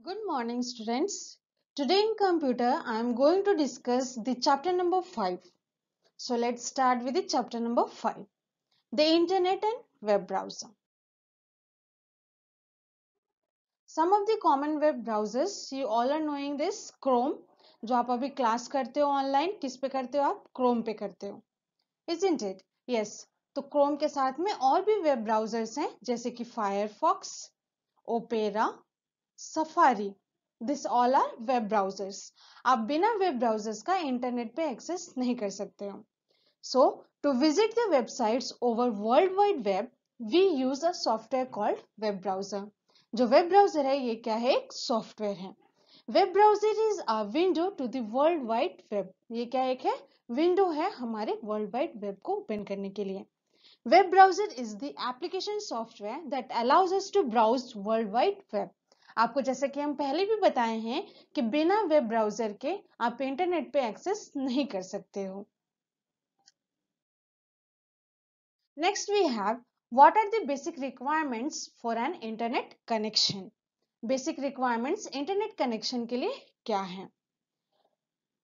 Good morning, students. Today in computer, I am going to discuss the chapter number 5. So let's start with the chapter number 5, the internet and web browser. Some of the common web browsers, you all are knowing this, Chrome, जो आप अभी class करते हो online, किस पे करते हो आप? Chrome पे करते हो, isn't it? Yes. तो Chrome के साथ में और भी वेब ब्राउजर्स हैं, जैसे कि Firefox, Opera, Safari, this all are web browsers. आप बिना वेब ब्राउजर्स का इंटरनेट पे एक्सेस नहीं कर सकते हो। So to visit the websites over world wide web we use a software called web browser. जो वेब ब्राउजर है ये क्या है? एक सॉफ्टवेयर है। Web browser is a window to the world wide web. ये क्या एक है? विंडो है हमारे वर्ल्ड वाइड वेब को ओपन करने के लिए। Web browser is the application software that allows us to browse world wide web. आपको जैसे कि हम पहले भी बताए हैं कि बिना वेब ब्राउजर के आप इंटरनेट पे एक्सेस नहीं कर सकते हो। Next we have what are the basic requirements for an internet connection. Basic requirements internet connection के लिए क्या है?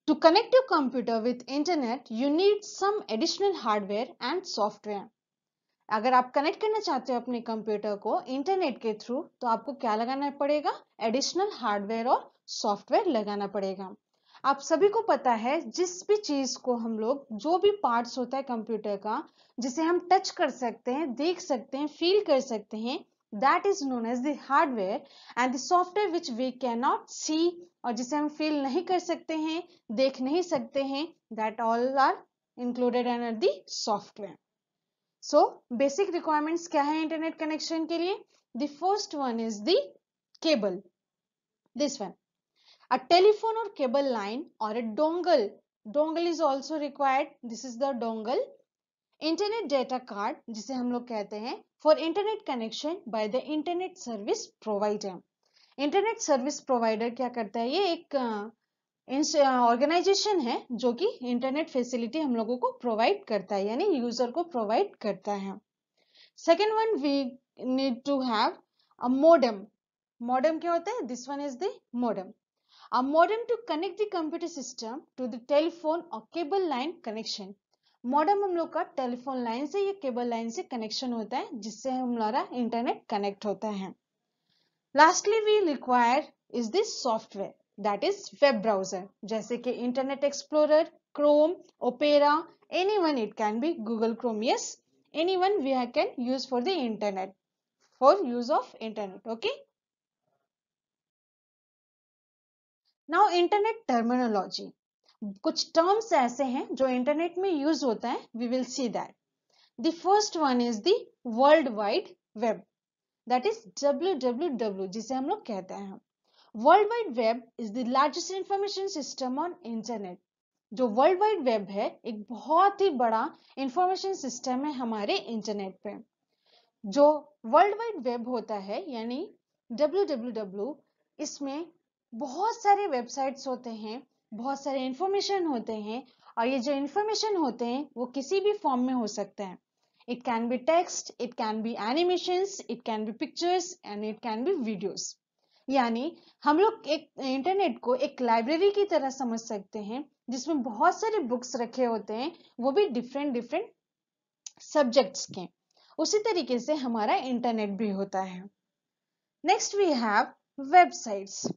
To connect your computer with internet you need some additional hardware and software. अगर आप कनेक्ट करना चाहते हो अपने कंप्यूटर को इंटरनेट के थ्रू तो आपको क्या लगाना पड़ेगा? एडिशनल हार्डवेयर और सॉफ्टवेयर लगाना पड़ेगा। आप सभी को पता है जिस भी चीज को हम लोग, जो भी पार्ट्स होता है कंप्यूटर का जिसे हम टच कर सकते हैं, देख सकते हैं, फील कर सकते हैं, that is known as the hardware and the software which we can not see, और जिसे हम फील नहीं कर सकते हैं, देख नहीं सकते हैं, that all are included under the software. So basic requirements क्या है इंटरनेट कनेक्शन के लिए? The first one is the cable, this one, a telephone or cable line or a dongle is also required, this is the dongle, internet data card जिसे हम लोग कहते हैं for internet connection by the internet service provider। Internet service provider क्या करता है? ये एक ऑर्गेनाइजेशन है जो कि इंटरनेट फैसिलिटी हम लोगों को प्रोवाइड करता है, यानी यूजर को प्रोवाइड करता है। Second one we need to have a modem. Modem क्या होता है? This one is the modem. A modem to connect the computer system to the telephone or cable line connection। Modem हम लोग का telephone line से या cable line से connection होता है जिससे हमारा इंटरनेट कनेक्ट होता है। Lastly we require is this software that is web browser, जैसे कि Internet Explorer, Chrome, Opera, anyone, it can be Google Chrome, yes, anyone we can use for the internet, for use of internet. Okay, now internet terminology. कुछ terms ऐसे हैं जो internet में use होता है, we will see that. The first one is the world wide web, that is WWW जिसे हम लोग कहते हैं। World wide web is the largest information system on internet. जो वर्ल्ड वाइड वेब है एक बहुत ही बड़ा इंफॉर्मेशन सिस्टम है हमारे इंटरनेट पे। जो वर्ल्ड वाइड वेब होता है यानी WWW, इसमें बहुत सारे वेबसाइट्स होते हैं, बहुत सारे इंफॉर्मेशन होते हैं, और ये जो इंफॉर्मेशन होते हैं वो किसी भी फॉर्म में हो सकता है। It can B text, it can B animations, it can B pictures and it can B videos. यानी हम लोग एक इंटरनेट को एक लाइब्रेरी की तरह समझ सकते हैं जिसमें बहुत सारे बुक्स रखे होते हैं, वो भी डिफरेंट डिफरेंट सब्जेक्ट्स के। उसी तरीके से हमारा इंटरनेट भी होता है। Next we have websites.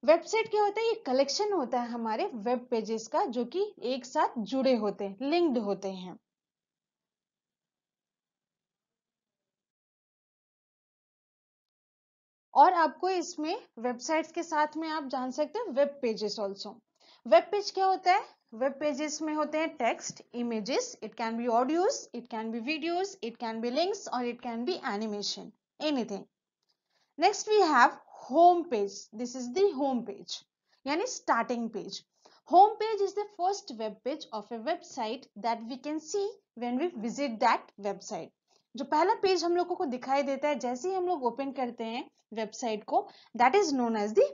Website क्या होता है? ये कलेक्शन होता है हमारे वेब पेजेस का जो कि एक साथ जुड़े होते हैं, लिंक्ड होते हैं। और आपको इसमें वेबसाइट्स के साथ में आप जान सकते हैं web pages also. Web page क्या होता है? वेब पेजेस में होते हैं text, images, it can be audios, it can be videos, it can be links और it can be animation, anything. Next we have home page. This is the home page, yani starting page. Home page is the first web page of a website that we can see when we visit that website. जो पहला page हम लोगों को दिखाई देता है जैसे ही हम लोग ओपन करते हैं वेबसाइट को, that is known as the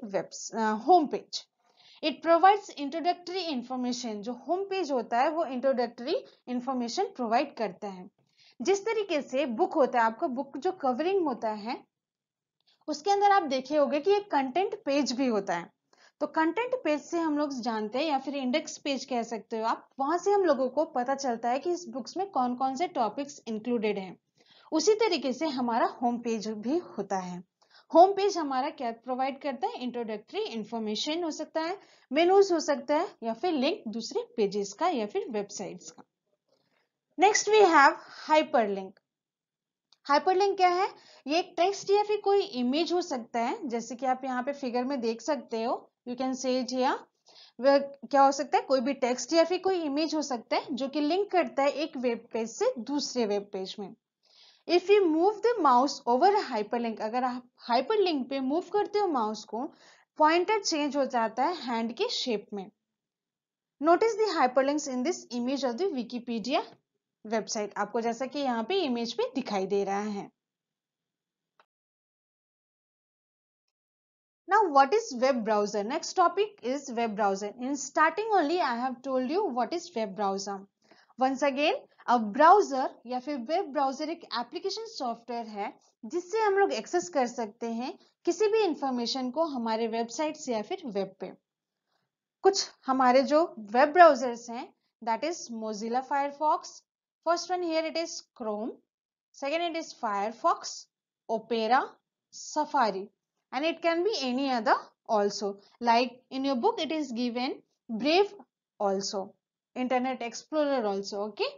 home page. It provides introductory information. जो होम पेज होता है वो introductory information provide करता है। जिस तरीके से बुक होता है, आपका बुक जो कवरिंग होता है उसके अंदर आप देखे होंगे कि एक कंटेंट पेज भी होता है। तो कंटेंट पेज से हम लोग जानते हैं, या फिर इंडेक्स पेज कह सकते हो आप, वहां से हम लोगों को पता चलता है कि इस बुक्स में कौन कौन से टॉपिक्स इंक्लूडेड हैं। उसी तरीके से हमारा होम पेज भी होता है। होम पेज हमारा क्या प्रोवाइड करता है? इंट्रोडक्टरी इंफॉर्मेशन हो सकता है, मेनूज हो सकता है, या फिर लिंक दूसरे पेजेस का या फिर वेबसाइट्स का। Next we have hyperlink. Hyperlink क्या है? ये एक टेक्स्ट या फिर कोई इमेज हो सकता है, जैसे कि आप यहाँ पे फिगर में देख सकते हो, you can see it here. वह क्या हो सकता है? कोई भी टेक्स्ट या फिर कोई इमेज हो सकता है जो कि लिंक करता है एक वेब पेज से दूसरे वेब पेज में। If you move the mouse over hyperlink, अगर आप हाइपरलिंक पे मूव करते हो माउस को, पॉइंटर चेंज हो जाता है हैंड के शेप में। Notice the hyperlinks in this image of the Wikipedia website. आपको जैसा कि यहाँ पे इमेज पे दिखाई दे रहा है। Now, what is web browser? Next topic is web browser. In starting only, I have told you what is web browser. Once again, a browser या फिर web browser एक application software है जिससे हम लोग access कर सकते हैं किसी भी information को हमारे websites या फिर web पे। कुछ हमारे जो web browsers हैं, that is Mozilla Firefox. First one here it is Chrome. Second it is Firefox, Opera, Safari, and it can be any other also. Like in your book it is given Brave also, Internet Explorer also. Okay.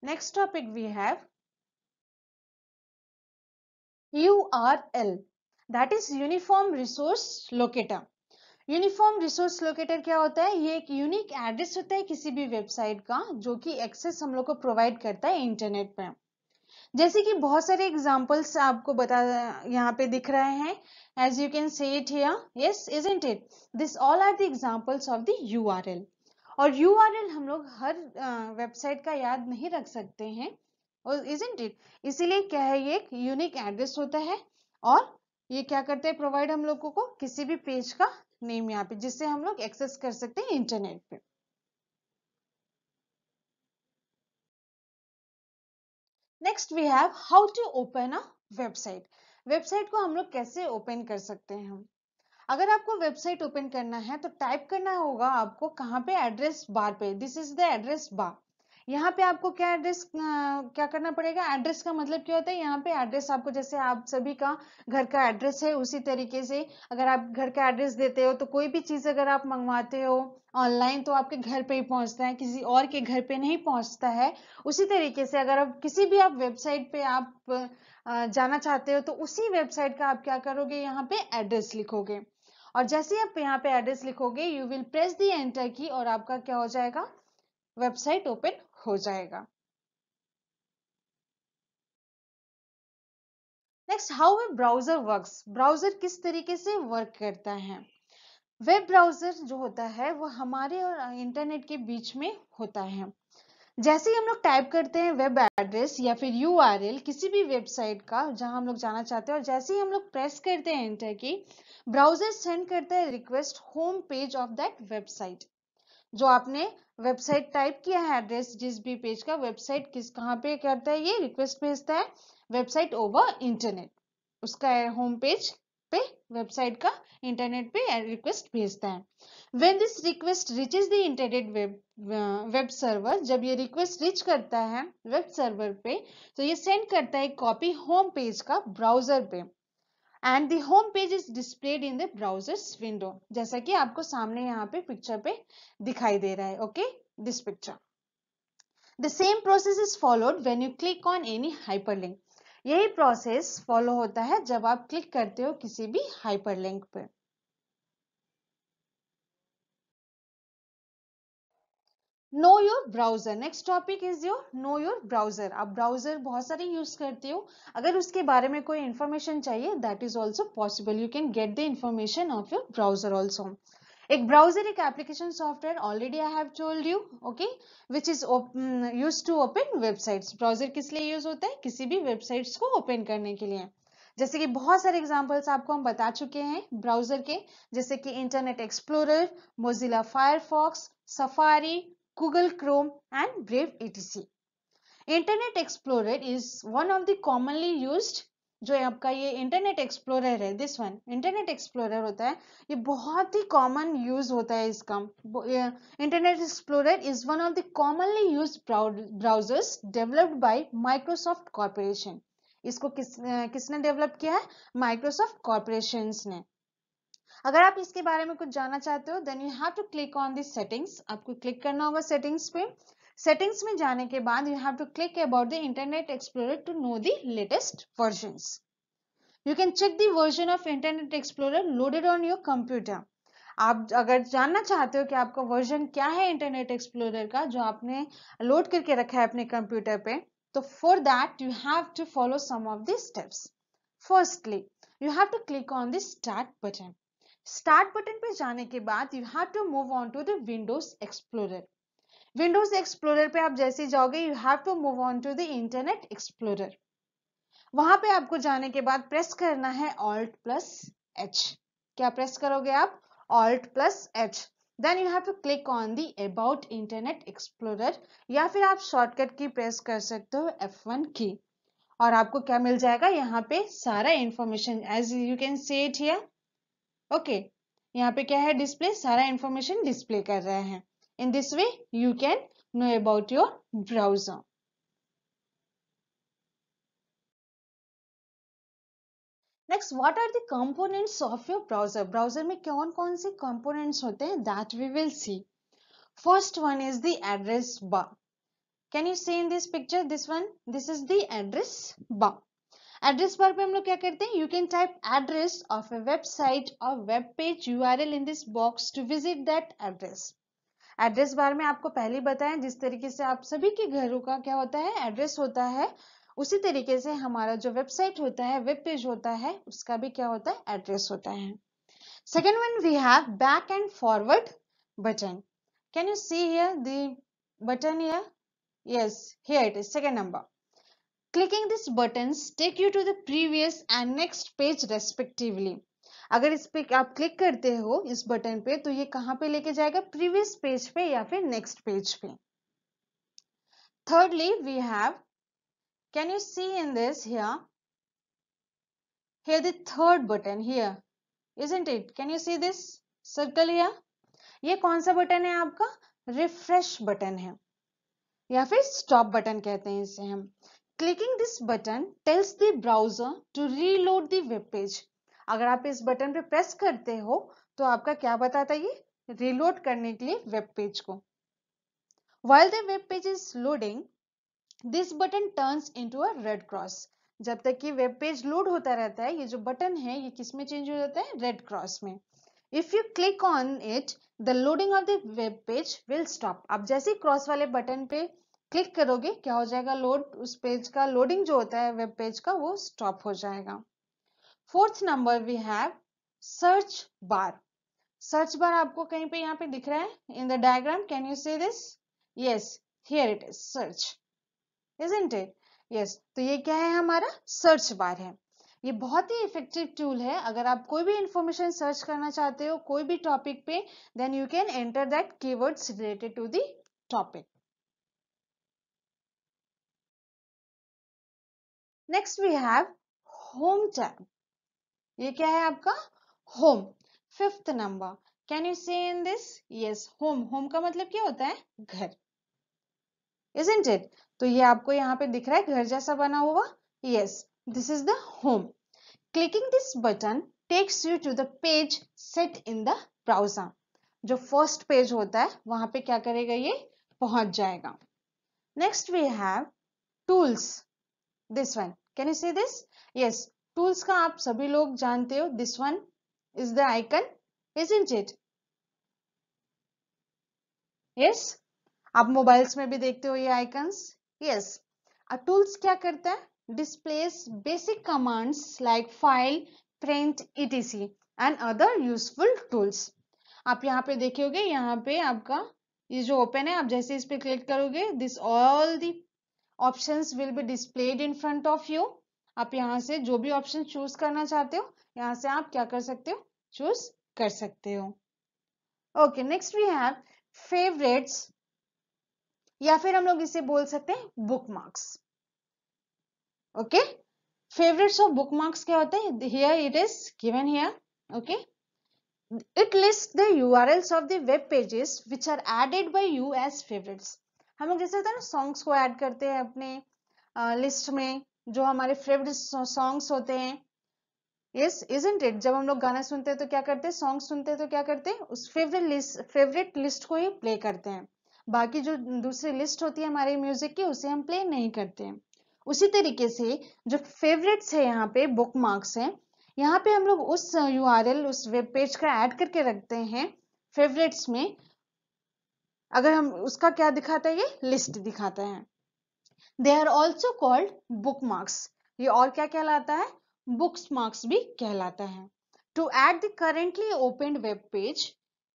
Next topic we have URL, that is Uniform Resource Locator. Uniform resource locator क्या होता है? ये एक unique address होता है किसी भी website का जो कि एक्सेस हम लोग को प्रोवाइड करता है इंटरनेट पे। जैसे कि बहुत सारे एग्जांपल्स आपको बता यहाँ पे दिख रहे हैं, as you can see it here, yes isn't it, this all are the examples of the URL. और यूआरएल हम लोग हर वेबसाइट का याद नहीं रख सकते हैं, और इजंट इट, इसीलिए क्या है, ये एक यूनिक एड्रेस होता है, और ये क्या करते हैं? प्रोवाइड हम लोगों को किसी भी पेज का नेम यहाँ पे, जिससे हम लोग एक्सेस कर सकते हैं इंटरनेट पे। Next we have how to open a website. Website को हम लोग कैसे ओपन कर सकते हैं? हम अगर आपको वेबसाइट ओपन करना है तो टाइप करना होगा आपको कहाँ पे? एड्रेस बार पे। दिस इज द एड्रेस बार। यहाँ पे आपको क्या एड्रेस क्या करना पड़ेगा? एड्रेस का मतलब क्या होता है? यहाँ पे एड्रेस आपको, जैसे आप सभी का घर का एड्रेस है, उसी तरीके से अगर आप घर का एड्रेस देते हो तो कोई भी चीज अगर आप मंगवाते हो ऑनलाइन तो आपके घर पे ही पहुंचता है, किसी और के घर पे नहीं पहुंचता है। उसी तरीके से अगर आप किसी भी आप वेबसाइट पे आप जाना चाहते हो तो उसी वेबसाइट का आप क्या करोगे? यहाँ पे एड्रेस लिखोगे, और जैसे ही आप यहाँ पे एड्रेस लिखोगे you will press the enter की, और आपका क्या हो जाएगा? वेबसाइट ओपन हो जाएगा। Next, how a browser works. Browser किस तरीके से वर्क करता है? वेब ब्राउजर जो होता है वो हमारे और इंटरनेट के बीच में होता है। जैसे ही हम लोग टाइप करते हैं वेब एड्रेस या फिर यूआरएल किसी भी वेबसाइट का जहां हम लोग जाना चाहते हैं, और जैसे ही हम लोग प्रेस करते हैं एंटर की, ब्राउजर सेंड करता है request home page of that website. जो आपने वेबसाइट टाइप किया है एड्रेस, जिस भी पेज का, वेबसाइट किस कहाँ पे करता है? ये रिक्वेस्ट भेजता है वेबसाइट ओवर इंटरनेट, उसका होम पेज पे वेबसाइट का इंटरनेट पे रिक्वेस्ट भेजता है। when this request reaches the internet web server, जब ये रिक्वेस्ट रीच करता है वेब सर्वर पे, तो ये सेंड करता है कॉपी होम पेज का ब्राउजर पे, and the home page is displayed in the browsers window, जैसा कि आपको सामने यहाँ पे पिक्चर पे दिखाई दे रहा है। Okay, this picture. The same process is followed when you click on any hyperlink. यही प्रोसेस फॉलो होता है जब आप क्लिक करते हो किसी भी हाइपरलिंक पे। Know your browser. Next topic is your know your browser. आप ब्राउजर बहुत सारे यूज करते हो, अगर उसके बारे में कोई इंफॉर्मेशन चाहिए that is also possible, you can get the information of your browser also. एक ब्राउजर एक application software, already I have told you, okay, which is use to open websites. Browser किस लिए यूज होता है? किसी भी websites को open करने के लिए। जैसे कि बहुत सारे एग्जांपल्स आपको हम बता चुके हैं ब्राउजर के, जैसे कि Internet explorer, Mozilla Firefox, safari, Google Chrome and Brave etc. Internet Explorer is one of the commonly used जो आपका ये इंटरनेट एक्सप्लोरर है, दिस वन इंटरनेट एक्सप्लोरर होता है, ये बहुत ही कॉमन यूज होता है इसका। Internet explorer is one of the commonly used browsers developed by Microsoft corporation. इसको किसने डेवलप किया है? माइक्रोसॉफ्ट कॉर्पोरेशन ने। अगर आप इसके बारे में कुछ जानना चाहते हो then you have to click on this settings. आपको क्लिक करना होगा सेटिंग्स पे। सेटिंग्स में जाने के बाद you have to click about the Internet Explorer to know the latest versions. You can check the version of Internet Explorer loaded on your computer. आप अगर जानना चाहते हो कि आपका वर्जन क्या है इंटरनेट एक्सप्लोरर का जो आपने लोड करके रखा है अपने कंप्यूटर पे, तो for that you have to follow some of the steps. Firstly you have to click on the start button. Start button पे जाने के बाद you have to move on to the Windows Explorer. Windows Explorer पे आप जैसे जाओगे you have to move on to the Internet Explorer. वहां पे आपको जाने के बाद प्रेस करना है Alt प्लस H। क्या प्रेस करोगे आप? Alt plus H। Then you have to click on the about Internet Explorer, या फिर आप शॉर्टकट की प्रेस कर सकते हो F1 की, और आपको क्या मिल जाएगा यहाँ पे सारा information as you can see it here. Okay, यहाँ पे क्या है? डिस्प्ले, सारा इंफॉर्मेशन डिस्प्ले कर रहे हैं। In this way you can know about your browser. Next, what are the components of your browser? Browser में कौन कौन से कंपोनेंट्स होते हैं that we will see. First one is the address bar. Can you see in this picture, this one, this is the address bar. Address bar पे हम लोग क्या करते हैं? You can type address of a website और web page URL in this box to visit that address. Address bar में आपको पहले बताया जिस तरीके से आप सभी के घरों का क्या होता है? एड्रेस होता है, उसी तरीके से हमारा जो वेबसाइट होता है, वेब पेज होता है, उसका भी क्या होता है? एड्रेस होता है। Second one we have back and forward button. Can you see here the button here? yes, here it is, second number. Clicking these buttons take you to the previous and next page respectively. अगर इस पे आप click करते हो इस button पे तो ये कहाँ पे लेके जाएगा? प्रीवियस पेज पे या फिर नेक्स्ट पेज पे। Thirdly we have, can you see in this here the third button here, isn't it? Can you see this circle here? ये कौन सा बटन है आपका? रिफ्रेश बटन है या फिर स्टॉप बटन कहते हैं इसे हम। Clicking this button tells the browser to reload the web page. अगर आप इस बटन पे प्रेस करते हो तो आपका क्या बताता है? ये रीलोड करने के लिए वेब पेज को। While the web page is loading, this button turns into a red cross. जब तक कि वेब पेज लोड होता रहता है ये जो बटन है ये किस में चेंज हो जाता है? रेड क्रॉस में। If you click on it, the loading of the web page will stop. अब जैसे ही क्रॉस वाले बटन पे क्लिक करोगे क्या हो जाएगा? लोड, उस पेज का लोडिंग जो होता है वेब पेज का वो स्टॉप हो जाएगा। Fourth number we have search bar. Search bar आपको कहीं पे यहाँ पे दिख रहा है in the diagram? Can you see this? Yes, here it is, search, isn't it? yes, तो ये क्या है? हमारा सर्च बार है। ये बहुत ही इफेक्टिव टूल है। अगर आप कोई भी इंफॉर्मेशन सर्च करना चाहते हो कोई भी टॉपिक पे then you can enter that keywords related to the topic. Next we have home tab. ये क्या है आपका? Home. Fifth number, can you see in this? Yes, home. Home का मतलब क्या होता है? घर, isn't it? तो ये आपको यहाँ पे दिख रहा है घर जैसा बना हुआ? yes, this is the home. Clicking this button takes you to the page set in the browser. जो फर्स्ट पेज होता है वहां पे क्या करेगा? ये पहुंच जाएगा। Next we have tools, this one, can you see this? Yes, tools का आप सभी लोग जानते हो, this one is the icon, isn't it? Yes, आप मोबाइल्स में भी देखते हो ये आइकन्स। यस, टूल्स क्या करता है? Displace basic commands like file, print, etc and other useful tools. आप यहाँ पे देखोगे, यहाँ पे आपका ये जो ओपन है, आप जैसे इस पे क्लिक करोगे this all the options will be displayed in front of you. आप यहाँ से जो भी ऑप्शन चूज करना चाहते हो यहाँ से आप क्या कर सकते हो? चूज कर सकते हो। Okay, next we have favourites, या फिर हम लोग इसे बोल सकते हैं bookmarks. Okay, Favorites of bookmarks क्या होते हैं? Here it is given here. Okay. It lists the URLs of the web pages which are added by you as favorites. हम लोग जैसे होता है ना सॉन्ग्स को ऐड करते हैं अपने लिस्ट में, जो हमारे फेवरेट सॉन्ग्स होते हैं. Yes isn't it? जब हम लोग गाना सुनते हैं तो क्या करते हैं, सॉन्ग सुनते हैं तो क्या करते हैं, उस फेवरेट लिस्ट को ही प्ले करते हैं. बाकी जो दूसरी लिस्ट होती है हमारे म्यूजिक की उसे हम प्ले नहीं करते हैं. उसी तरीके से जो फेवरेट्स है यहाँ पे बुकमार्क्स है, यहाँ पे हम लोग उस यूआरएल उस वेब पेज का ऐड करके रखते हैं फेवरेट्स में. अगर हम उसका क्या दिखाता है, ये लिस्ट दिखाता है. They are also called bookmarks. ये और क्या कहलाता है, बुक्स मार्क्स भी कहलाता है. To add the currently opened web page,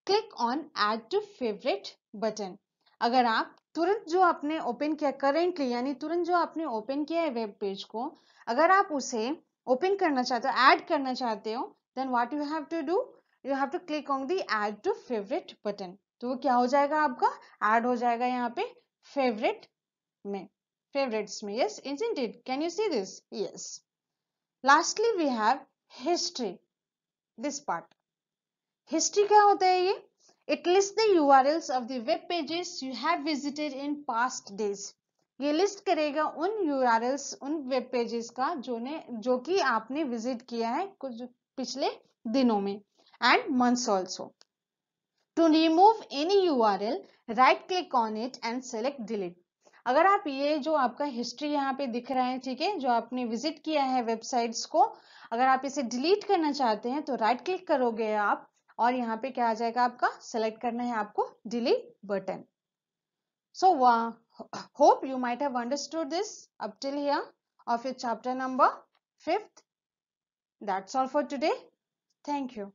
click on add to favourite button. अगर आप तुरंत जो आपने ओपन किया करेंटली, यानी तुरंत जो आपने ओपन किया है वेब पेज को, अगर आप उसे ओपन करना चाहते हो, ऐड करना चाहते हो, then what you have to do, you have to click on the add to favourite button. तो वो क्या हो जाएगा, आपका ऐड हो जाएगा यहाँ पे फेवरेट में, favorites में. Yes, isn't it? Can you see this? Yes. Lastly, we have history. This part. History क्या होता है ये? It lists the URLs of the web pages you have visited in past days. ये list करेगा उन URLs, उन web pages का जो कि आपने विजिट किया है कुछ पिछले दिनों में. And months also. To remove any URL, right click on it and select delete. अगर आप ये जो आपका हिस्ट्री यहाँ पे दिख रहा है, ठीक है, जो आपने विजिट किया है वेबसाइट्स को, अगर आप इसे डिलीट करना चाहते हैं तो राइट क्लिक करोगे आप, और यहाँ पे क्या आ जाएगा, आपका सेलेक्ट करना है आपको delete button. So hope you might have understood this up till here of your chapter number 5th. That's all for today. Thank you.